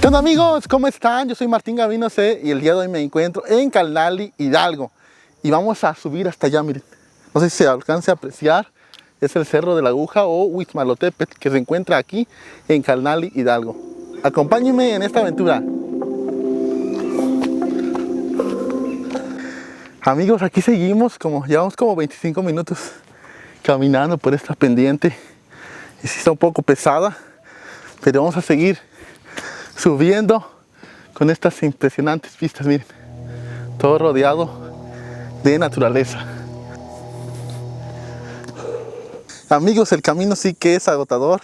¿Qué onda, amigos? ¿Cómo están? Yo soy Martín Gavino C y el día de hoy me encuentro en Calnali, Hidalgo. Y vamos a subir hasta allá, miren. No sé si se alcance a apreciar. Es el Cerro de la Aguja o Huixmalotepetl, que se encuentra aquí en Calnali, Hidalgo. Acompáñenme en esta aventura. Amigos, aquí seguimos, llevamos como 25 minutos caminando por esta pendiente. Y sí está un poco pesada, pero vamos a seguir subiendo con estas impresionantes vistas, miren, todo rodeado de naturaleza. Amigos, el camino sí que es agotador,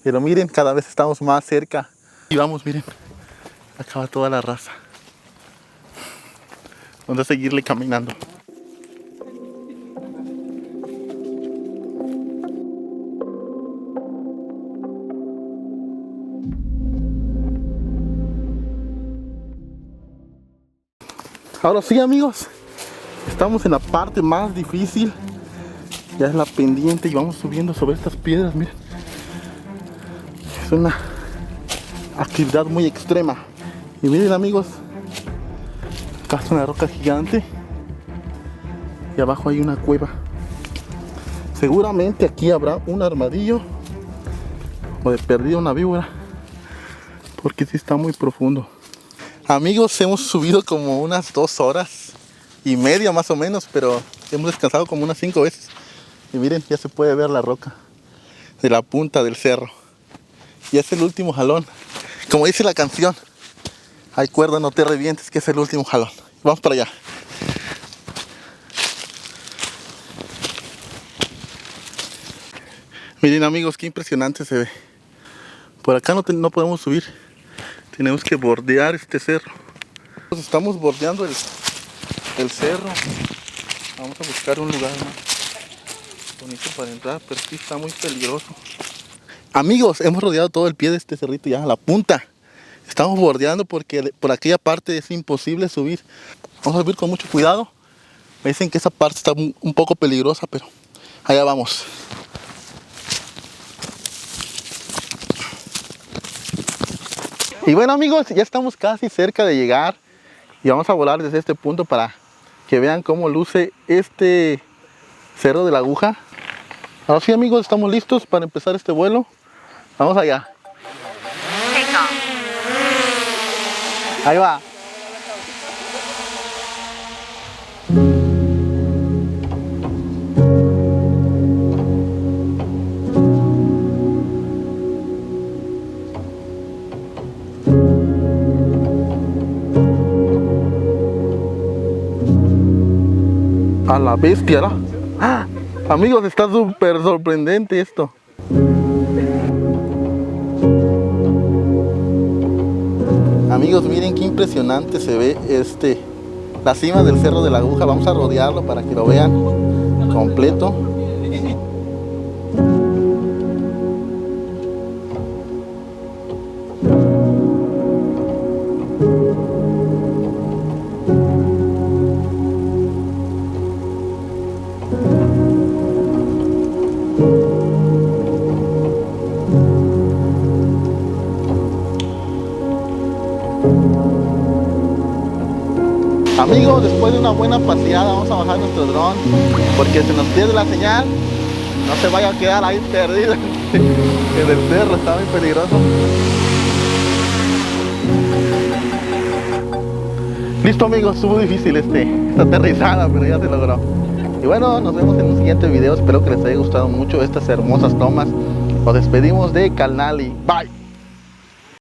pero miren, cada vez estamos más cerca. Y vamos, miren, acá va toda la raza. Vamos a seguirle caminando. Ahora sí, amigos, estamos en la parte más difícil. Ya es la pendiente y vamos subiendo sobre estas piedras, miren. Es una actividad muy extrema. Y miren, amigos, acá está una roca gigante y abajo hay una cueva. Seguramente aquí habrá un armadillo o de perdido una víbora, porque sí está muy profundo. Amigos, hemos subido como unas 2 horas y media más o menos, pero hemos descansado como unas 5 veces. Y miren, ya se puede ver la roca de la punta del cerro. Y es el último jalón. Como dice la canción, hay cuerda, no te revientes, que es el último jalón. Vamos para allá. Miren, amigos, qué impresionante se ve. Por acá no podemos subir. Tenemos que bordear este cerro. Estamos bordeando el cerro. Vamos a buscar un lugar más bonito para entrar, pero sí está muy peligroso. Amigos, hemos rodeado todo el pie de este cerrito ya a la punta. Estamos bordeando porque por aquella parte es imposible subir. Vamos a subir con mucho cuidado. Me dicen que esa parte está un poco peligrosa, pero allá vamos. Y bueno, amigos, ya estamos casi cerca de llegar y vamos a volar desde este punto para que vean cómo luce este Cerro de la Aguja. Ahora sí, amigos, estamos listos para empezar este vuelo. Vamos allá. Ahí va. A la bestia, ¿no? ¡Ah! Amigos, está súper sorprendente esto. Amigos, miren qué impresionante se ve la cima del Cerro de la Aguja. Vamos a rodearlo para que lo vean completo. Amigos, después de una buena paseada vamos a bajar nuestro dron porque se nos pierde la señal. No se vaya a quedar ahí perdido en el cerro, está muy peligroso. Listo, amigos, estuvo difícil esta aterrizada, pero ya se logró. Y bueno, nos vemos en un siguiente video. Espero que les haya gustado mucho estas hermosas tomas. Nos despedimos de Calnali. Bye.